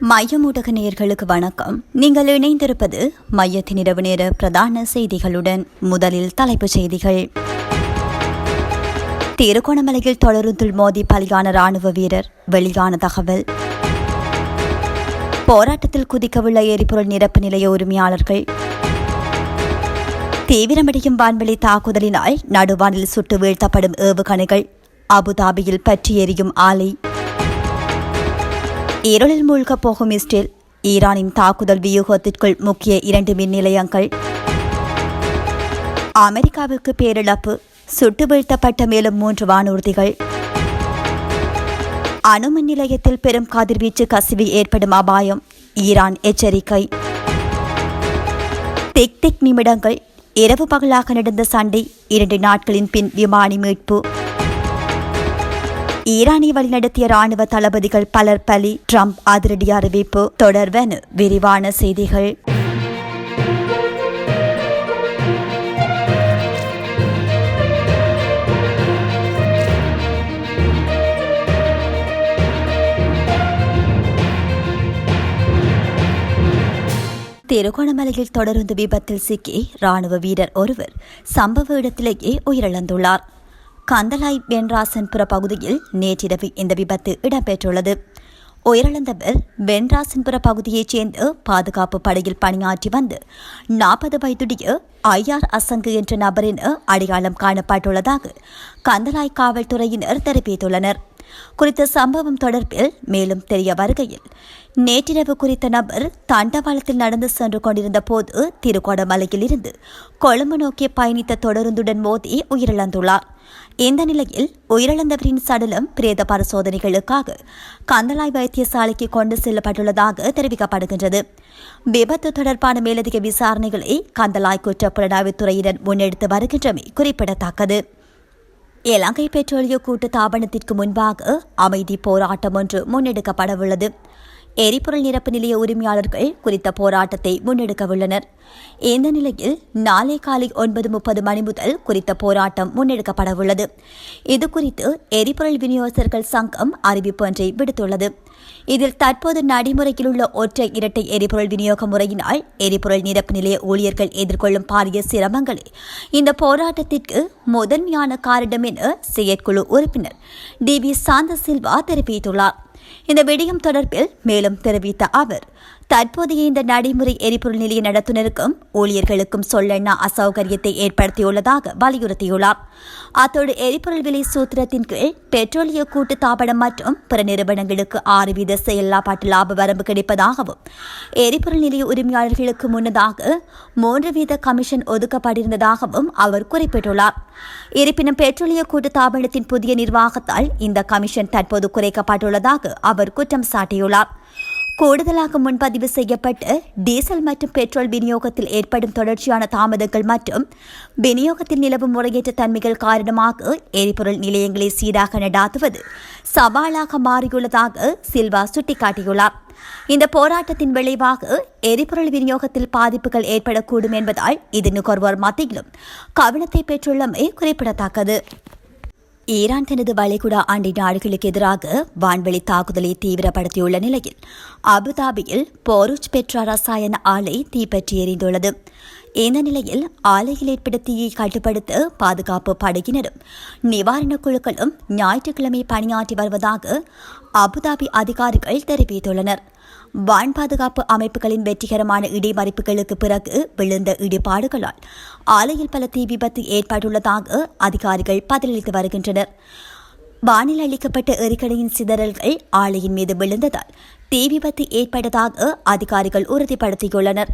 மையம் ஊடக நேயர்களுக்கு வணக்கம். நீங்கள் இணைந்திருப்பது மையத்தின் இரவு நேர பிரதான செய்திகளுடன். முதலில் தலைப்புச் செய்திகள். திருகோணமலையில் தொடருந்துள் மோதி பலியான ராணுவ வீரர், வெளியான தகவல். போராட்டத்தில் குதிக்கவுள்ள எரிபொருள் நிரப்பு நிலைய உரிமையாளர்கள். தீவிரமடையும் வான்வெளி தாக்குதலினால் நடுவானில் சுட்டு வீழ்த்தப்படும் ஏவுகணைகள், அபுதாபியில் பற்றி எரியும் ஆலை. இருளில் மூழ்கப் போகும் இஸ்ரேல், ஈரானின் தாக்குதல் வியூகத்திற்குள் முக்கிய 2 மின் நிலையங்கள். அமெரிக்காவுக்கு பேரிழப்பு, சுட்டு வீழ்த்தப்பட்ட மேலும் 3 வானூர்திகள். அணுமின் நிலையத்தில் பெரும் கதிர்வீச்சு கசிவு ஏற்படும் அபாயம், ஈரான் எச்சரிக்கை. திக் நிமிடங்கள், இரவு பகலாக நடந்த சண்டை, 2 நாட்களின் பின் விமானி மீட்பு. ஈரானை வழிநடத்திய ராணுவ தளபதிகள் பலர் பலி, ட்ரம்ப் அதிரடி அறிவிப்பு. தொடர்வன விரிவான செய்திகள். திருகோணமலையில் தொடருந்து விபத்தில் சிக்கி ராணுவ வீரர் ஒருவர் சம்பவ இடத்திலேயே உயிரிழந்துள்ளார். கந்தலாய் வென்ராசன்புர பகுதியில் நேற்றிரவு இந்த விபத்து இடம்பெற்றுள்ளது. உயிரிழந்தவர் வென்ராசன்புர பகுதியைச் சேர்ந்த பாதுகாப்பு படையில் பணியாற்றி வந்து 40 வயதுடைய ஐஆர் அசங்கு என்ற நபரின் அடையாளம் காணப்பட்டுள்ளதாக கந்தலாய் காவல்துறையினர் தெரிவித்துள்ளனர். குறித்த சம்பவம் தொடர்பில் மேலும் தெரிய வருகையில், நேற்றிரவு குறித்த நபர் தண்டவாளத்தில் நடந்து சென்று கொண்டிருந்த போது திருகோணமலையில் இருந்து கொழும்பு நோக்கி பயணித்த தொடருந்துடன் மோதி உயிரிழந்துள்ளார். இந்த நிலையில் உயிரிழந்தவரின் சடலம் பிரேத பரிசோதனைகளுக்காக கந்தலாய் வைத்தியசாலைக்கு கொண்டு செல்லப்பட்டுள்ளதாக தெரிவிக்கப்படுகின்றது. விபத்து தொடர்பான மேலதிக விசாரணைகளை கந்தலாய் குற்றப்புலனாய்வுத்துறையினர் முன்னெடுத்து வருகின்றமை குறிப்பிடத்தக்கது. இலங்கை பெட்ரோலிய கூட்டு தாபனத்திற்கு முன்பாக அமைதி போராட்டம் ஒன்று முன்னெடுக்கப்படவுள்ளது. எரிபொருள் நிரப்பு நிலைய உரிமையாளர்கள் குறித்த போராட்டத்தை முன்னெடுக்கவுள்ளனர். இந்த நிலையில் நாளை காலை 9:30 மணி முதல் குறித்த போராட்டம் முன்னெடுக்கப்படவுள்ளது. இதுகுறித்து எரிபொருள் விநியோகஸ்தர்கள் சங்கம் அறிவிப்பு ஒன்றை விடுத்துள்ளது. இதில் தற்போது நடைமுறையில் உள்ள ஒற்றை இரட்டை எரிபொருள் விநியோக முறையினால் எரிபொருள் நிரப்பு நிலைய ஊழியர்கள் எதிர்கொள்ளும் பாரிய சிரமங்களே இந்த போராட்டத்திற்கு முதன்மையான காரணம் என செயற்குழு உறுப்பினர் டி.வி. சாந்த சில்வா தெரிவித்துள்ளார். இந்த விடயம் தொடர்பில் மேலும் தெரிவித்த அவர், தற்போதைய இந்த நடைமுறை எரிபொருள் நிலைய நடத்துனருக்கும் ஊழியர்களுக்கும் சொல்லெண்ணா அசௌகரியத்தை ஏற்படுத்தியுள்ளதாக வலியுறுத்தியுள்ளார். அத்தோடு எரிபொருள் விலை சூத்திரத்தின் கீழ் பெட்ரோலிய கூட்டு தாபனம் மற்றும் பிற நிறுவனங்களுக்கு 6% செயல்பாட்டு லாப வரம்பு கிடைப்பதாகவும், எரிபொருள் நிலைய உரிமையாளர்களுக்கு முன்னதாக 3% கமிஷன் ஒதுக்கப்பட்டிருந்ததாகவும் அவர் குறிப்பிட்டுள்ளார். இருப்பினும் பெட்ரோலிய கூட்டு தாபனத்தின் புதிய நிர்வாகத்தால் இந்த கமிஷன் தற்போது குறைக்கப்பட்டுள்ளதாக அவர் குற்றம் சாட்டியுள்ளார். கூடுதலாக முன்பதிவு செய்யப்பட்ட டீசல் மற்றும் பெட்ரோல் விநியோகத்தில் ஏற்படும் தொடர்ச்சியான தாமதங்கள் மற்றும் விநியோகத்தில் நிலவும் முறையற்ற தன்மைகள் காரணமாக எரிபொருள் நிலையங்களை சீராக நடாத்துவது சவாலாக மாறியுள்ளதாக சில்வா சுட்டிக்காட்டியுள்ளார். இந்த போராட்டத்தின் விளைவாக எரிபொருள் விநியோகத்தில் பாதிப்புகள் ஏற்படக்கூடும் என்பதால் இது நுகர்வோர் மத்தியிலும் கவனத்தை பெற்றுள்ளமை குறிப்பிடத்தக்கது. ஈரான் தனது வளைகுடா அண்டை நாடுகளுக்கு எதிராக வான்வெளி தாக்குதலை தீவிரப்படுத்தியுள்ள நிலையில் அபுதாபியில் போருச் பெட்ரா ரசாயன ஆலை தீப்பற்றி எரிந்துள்ளது. இந்த நிலையில் ஆலையில் ஏற்பட்ட தீயை கட்டுப்படுத்த பாதுகாப்பு படையினரும் நிவாரணக் குழுக்களும் ஞாயிற்றுக்கிழமை பணியாற்றி வருவதாக அபுதாபி அதிகாரிகள் தெரிவித்துள்ளனர். வான் பாதுகாப்பு அமைப்புகளின் வெற்றிகரமான இடைமறிப்புகளுக்கு பிறகு விழுந்த இடிபாடுகளால் ஆலையில் பல தீ விபத்து ஏற்பட்டுள்ளதாக அதிகாரிகள் பதிலளித்து வருகின்றனர். வானில் அளிக்கப்பட்ட எரிக்கடையின் சிதறல்கள் ஆலையின் மீது விழுந்ததால் தீ விபத்து ஏற்பட்டதாக அதிகாரிகள் உறுதிப்படுத்தியுள்ளனர்.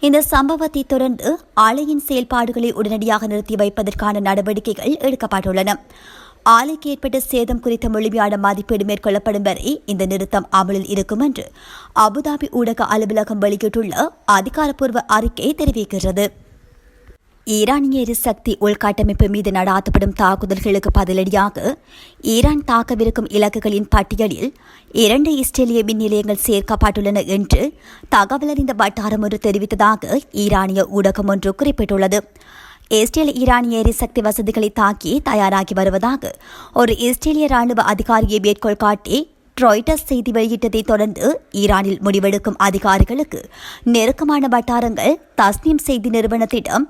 இந்த சம்பவத்தை தொடர்ந்து ஆலையின் செயல்பாடுகளை உடனடியாக நிறுத்தி வைப்பதற்கான நடவடிக்கைகள் எடுக்கப்பட்டுள்ளன. ஆலைக்கு ஏற்பட்ட சேதம் குறித்த முழுமையான மதிப்பீடு மேற்கொள்ளப்படும் வரை இந்த நிறுத்தம் அமலில் இருக்கும் என்று அபுதாபி ஊடக அலுவலகம் வெளியிட்டுள்ள அதிகாரப்பூர்வ அறிக்கை தெரிவிக்கிறது. ஈரானிய எரிசக்தி உள்கட்டமைப்பு மீது நடாத்தப்படும் தாக்குதல்களுக்கு பதிலடியாக ஈரான் தாக்கவிருக்கும் இலக்குகளின் பட்டியலில் 2 இஸ்ரேலிய மின் நிலையங்கள் சேர்க்கப்பட்டுள்ளன என்று தகவல் அறிந்த வட்டாரம் ஒன்று தெரிவித்ததாக ஈரானிய ஊடகம் ஒன்று குறிப்பிட்டுள்ளது. இஸ்ரேல் ஈரானிய எரிசக்தி வசதிகளை தாக்கி தயாராகி வருவதாக ஒரு இஸ்ரேலிய ராணுவ அதிகாரியை மேற்கோள் காட்டி ராய்ட்டர்ஸ் செய்தி வெளியிட்டதை தொடர்ந்து ஈரானில் முடிவெடுக்கும் அதிகாரிகளுக்கு நெருக்கமான வட்டாரங்கள் தஸ்னீம் செய்தி நிறுவனத்திடம்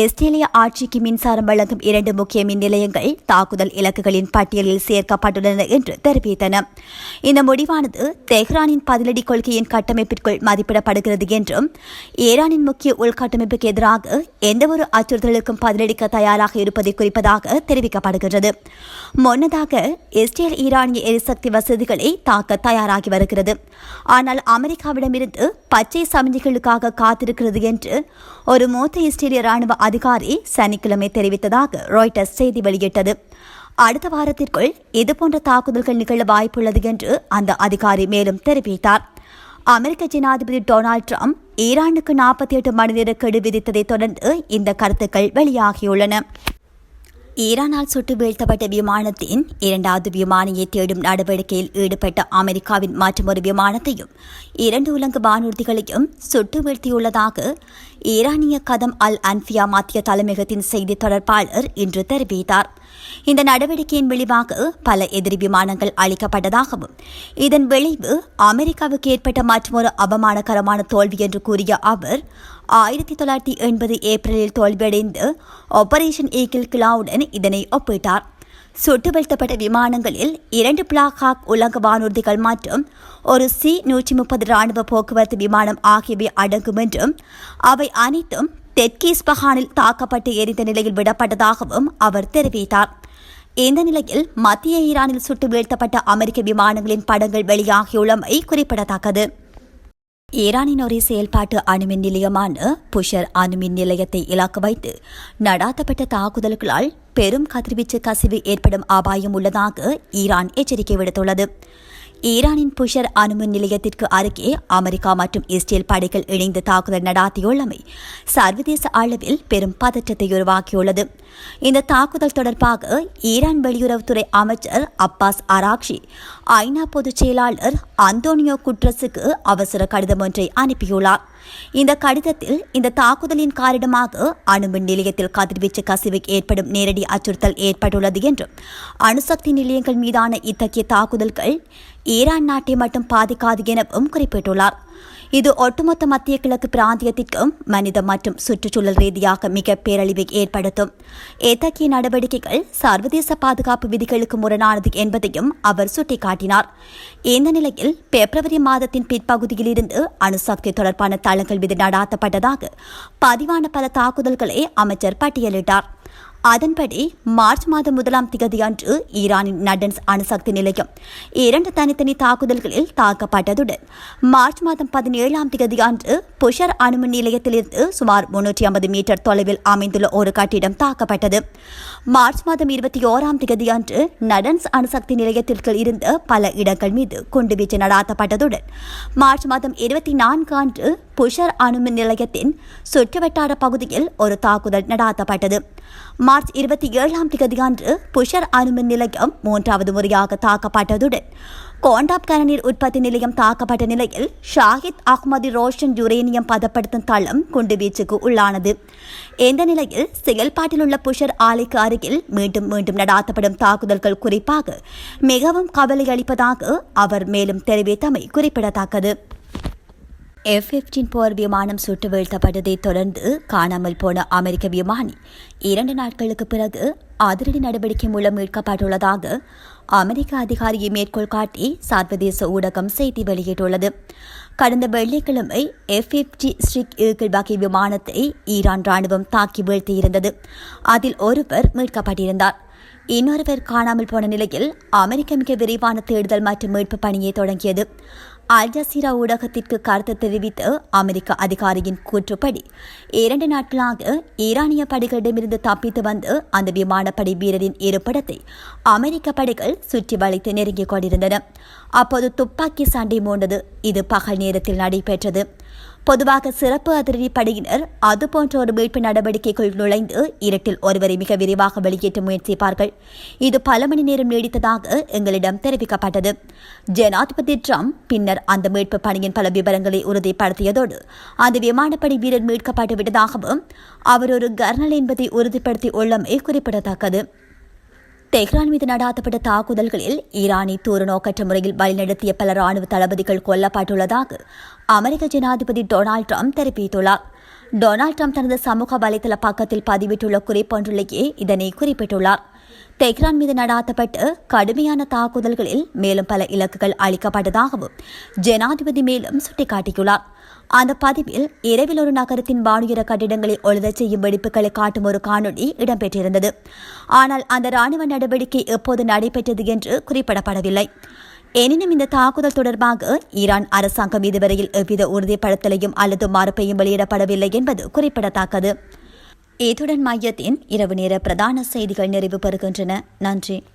இஸ்ரேலிய ஆட்சிக்கு மின்சாரம் வழங்கும் 2 முக்கிய மின் நிலையங்கள் தாக்குதல் இலக்குகளின் பட்டியலில் சேர்க்கப்பட்டுள்ளன என்று தெரிவித்தன. இந்த முடிவானது தெஹ்ரானின் பதிலடி கொள்கையின் கட்டமைப்பிற்குள் மதிப்பிடப்படுகிறது என்றும் ஈரானின் முக்கிய உள்கட்டமைப்புக்கு எதிராக எந்தவொரு அச்சுறுத்தலுக்கும் பதிலளிக்க தயாராக இருப்பதை குறிப்பதாக தெரிவிக்கப்படுகிறது. முன்னதாக இஸ்ரேல் ஈரானிய எரிசக்தி வசதிகளை தாக்க தயாராகி வருகிறது. ஆனால் அமெரிக்காவிடமிருந்து பச்சை சமிஞ்சைகளுக்காக காத்திருக்கிறது என்று ஒரு மூத்த இஸ்ரேலிய ராணுவ அதிகாரி சனிக்கிழமை தெரிவித்ததாக ராய்ட்டர்ஸ் செய்தி வெளியிட்டது. அடுத்த வாரத்திற்குள் இதுபோன்ற தாக்குதல்கள் நிகழ வாய்ப்புள்ளது என்று அந்த அதிகாரி மேலும் தெரிவித்தார். அமெரிக்க ஜனாதிபதி டொனால்டு டிரம்ப் ஈரானுக்கு 48 மணி நேர கெடு விதித்ததை தொடர்ந்து இந்த கருத்துக்கள் வெளியாகியுள்ளன. ஈரானால் சுட்டு வீழ்த்தப்பட்ட விமானத்தின் 2வது விமானியை தேடும் நடவடிக்கையில் ஈடுபட்ட அமெரிக்காவின் மற்றொரு விமானத்தையும் 2 உலங்கு வானூர்திகளையும் சுட்டு வீழ்த்தியுள்ளதாக ஈரானிய கதம் அல் அன்பியா மத்திய தலைமையகத்தின் செய்தி தொடர்பாளர் இன்று தெரிவித்தார். இந்த நடவடிக்கையின் விளைவாக பல எதிரி விமானங்கள் அளிக்கப்பட்டதாகவும் இதன் விளைவு அமெரிக்காவுக்கு ஏற்பட்ட மற்றொரு அவமானகரமான தோல்வி என்று கூறிய அவர் 1980 ஏப்ரலில் தோல்வியடைந்து ஆபரேஷன் ஈகிள் கிளவுடன் இதனை ஒப்பிட்டார். சுட்டு வீழ்த்தப்பட்ட விமானங்களில் 2 பிளாக் ஹாக் உலக வானூர்திகள் மற்றும் ஒரு C-130 ராணுவ போக்குவரத்து விமானம் ஆகியவை அடங்கும் என்றும் அவை அனைத்தும் தெற்கு இஸ்பஹானில் தாக்கப்பட்டு எரிந்த நிலையில் விடப்பட்டதாகவும் அவர் தெரிவித்தார். இந்த நிலையில் மத்திய ஈரானில் சுட்டு வீழ்த்தப்பட்ட அமெரிக்க விமானங்களின் படங்கள் வெளியாகியுள்ளமை குறிப்பிடத்தக்கது. ஈரானின் ஒரு செயல்பாட்டு அணுமின் நிலையமான புஷர் அணுமின் நிலையத்தை இலக்கு வைத்து நடாத்தப்பட்ட தாக்குதல்களால் பெரும் கதிர்வீச்சு கசிவு ஏற்படும் அபாயம் உள்ளதாக ஈரான் எச்சரிக்கை விடுத்துள்ளது. ஈரானின் புஷர் அணுமின் நிலையத்திற்கு அருகே அமெரிக்கா மற்றும் இஸ்ரேல் படைகள் இணைந்து தாக்குதல் நடாத்தியுள்ளமை சர்வதேச அளவில் பெரும் பதற்றத்தை உருவாக்கியுள்ளது. இந்த தாக்குதல் தொடர்பாக ஈரான் வெளியுறவுத்துறை அமைச்சர் அப்பாஸ் அராக்ஷி ஐநா பொதுச் செயலாளர் அந்தோனியோ குட்ரஸுக்கு அவசர கடிதம் ஒன்றை அனுப்பியுள்ளார். இந்த கடிதத்தில் இந்த தாக்குதலின் காரணமாக அணுமின் நிலையத்தில் கதிர்வீச்சு கசிவு ஏற்படும் நேரடி அச்சுறுத்தல் ஏற்பட்டுள்ளது என்றும் அணுசக்தி நிலையங்கள் மீதான இத்தகைய தாக்குதல்கள் ஈரான் நாட்டை மட்டும் பாதிக்காது எனவும் குறிப்பிட்டுள்ளார். இது ஒட்டுமொத்த மத்திய கிழக்கு பிராந்தியத்திற்கும் மனித மற்றும் சுற்றுச்சூழல் ரீதியாக மிக பேரழிவை ஏற்படுத்தும். இத்தகைய நடவடிக்கைகள் சர்வதேச பாதுகாப்பு விதிகளுக்கு முரணானது என்பதையும் அவர் சுட்டிக்காட்டினார். இந்த நிலையில் பிப்ரவரி மாதத்தின் பிற்பகுதியிலிருந்து அணுசக்தி தொடர்பான தளங்கள் மீது நடாத்தப்பட்டதாக பதிவான பல தாக்குதல்களை அமைச்சர் பட்டியலிட்டார். அதன்படி மார்ச் மாதம் 1ஆம் தேதியன்று ஈரானின் நடன்ஸ் அணுசக்தி நிலையம் 2 தனித்தனி தாக்குதல்களில் தாக்கப்பட்டதுடன் மார்ச் மாதம் 17ஆம் தேதியன்று புஷர் அணுமின் நிலையத்திலிருந்து சுமார் 350 மீட்டர் தொலைவில் அமைந்துள்ள ஒரு கட்டிடம் தாக்கப்பட்டது. மார்ச் மாதம் 21ஆம் தேதியன்று நடன்ஸ் அணுசக்தி நிலையத்திற்கு இருந்த பல இடங்கள் மீது குண்டுவீச்சு நடாத்தப்பட்டதுடன் மார்ச் மாதம் 24 அன்று புஷர் அணுமின் நிலையத்தின் சுற்றுவட்டார பகுதியில் ஒரு தாக்குதல் நடாத்தப்பட்டது. மார்ச் 27ஆம் தேதியன்று புஷர் அணுமின் நிலையம் 3வது முறையாக தாக்கப்பட்டதுடன் கோண்டாப் கனநீர் உற்பத்தி நிலையம் தாக்கப்பட்ட நிலையில் ஷாஹித் அஹ்மதி ரோஷன் யுரேனியம் பதப்படுத்தும் தளம் குண்டுவீச்சுக்கு உள்ளானது. இந்த நிலையில் செயல்பாட்டில் உள்ள புஷர் ஆலைக்கு அருகில் மீண்டும் மீண்டும் நடாத்தப்படும் தாக்குதல்கள் குறிப்பாக மிகவும் கவலை அளிப்பதாக அவர் மேலும் தெரிவித்தமை குறிப்பிடத்தக்கது. F-15 போர் விமானம் சுட்டு வீழ்த்தப்பட்டதை தொடர்ந்து காணாமல் போன அமெரிக்க விமானி 2 நாட்களுக்கு பிறகு அதிரடி நடவடிக்கை மூலம் மீட்கப்பட்டுள்ளதாக அமெரிக்க அதிகாரியை மேற்கோள் காட்டி சர்வதேச ஊடகம் செய்தி வெளியிட்டுள்ளது. கடந்த வெள்ளிக்கிழமை F-50 ஸ்ட்ரிக் ஈகிள் வகை விமானத்தை ஈரான் ராணுவம் தாக்கி வீழ்த்தியிருந்தது. அதில் ஒருவர் மீட்கப்பட்டிருந்தார். இன்னொருவர் காணாமல் போன நிலையில் அமெரிக்க மிக விரைவான தேடுதல் மற்றும் மீட்பு பணியை தொடங்கியது. அல் ஜசீரா ஊடகத்திற்கு கருத்து தெரிவித்த அமெரிக்க அதிகாரியின் கூற்றுப்படி 2 நாட்களாக ஈரானிய படைகளிடமிருந்து தப்பித்து வந்து அந்த விமானப்படை வீரரின் இருப்பிடத்தை அமெரிக்க படைகள் சுற்றி வளைத்து நெருங்கிக் கொண்டிருந்தன. அப்போது துப்பாக்கி சண்டை மூண்டது. இது பகல் நேரத்தில் நடைபெற்றது. பொதுவாக சிறப்பு அதிரடி படையினர் அதுபோன்ற ஒரு மீட்பு நடவடிக்கைக்குள் நுழைந்து இருட்டில் ஒருவரை மிக விரைவாக வெளியேற்ற முயற்சிப்பார்கள். இது பல மணி நேரம் நீடித்ததாக எங்களிடம் தெரிவிக்கப்பட்டது. ஜனாதிபதி டிரம்ப் பின்னர் அந்த மீட்பு பணியின் பல விவரங்களை உறுதிப்படுத்தியதோடு அந்த விமானப்படை வீரர் மீட்கப்பட்டு விட்டதாகவும் அவர் ஒரு கர்னல் என்பதை உறுதிப்படுத்தி உள்ளமை குறிப்பிடத்தக்கது. தெஹ்ரான் மீது நடாத்தப்பட்ட தாக்குதல்களில் ஈரானி தூரநோக்கற்ற முறையில் வழிநடத்திய பல ராணுவ தளபதிகள் கொல்லப்பட்டுள்ளதாக அமெரிக்க ஜனாதிபதி டொனால்டு டிரம்ப் தெரிவித்துள்ளார். டொனால்டு டிரம்ப் தனது சமூக வலைதள பக்கத்தில் பதிவிட்டுள்ள குறிப்பொன்றிலேயே இதனை குறிப்பிட்டுள்ளார். தெஹ்ரான் மீது நடாத்தப்பட்டு கடுமையான தாக்குதல்களில் மேலும் பல இலக்குகள் அளிக்கப்பட்டதாகவும் ஜனாதிபதி மேலும் சுட்டிக்காட்டியுள்ளார். அந்த பதிவில் இரவில் ஒரு நகரத்தின் வானுயர கட்டிடங்களை ஒழுதச் செய்யும் வெடிப்புகளை காட்டும் ஒரு காணொலி இடம்பெற்றிருந்தது. ஆனால் அந்த ராணுவ நடவடிக்கை எப்போது நடைபெற்றது என்று குறிப்பிடப்படவில்லை. எனினும் இந்த தாக்குதல் தொடர்பாக ஈரான் அரசாங்கம் இதுவரையில் எவ்வித உறுதிப்படுத்தலையும் அல்லது மறுப்பையும் வெளியிடப்படவில்லை என்பது குறிப்பிடத்தக்கது. இத்துடன் மையத்தின் இரவு நேர பிரதான செய்திகள் நிறைவு பெறுகின்றன. நன்றி.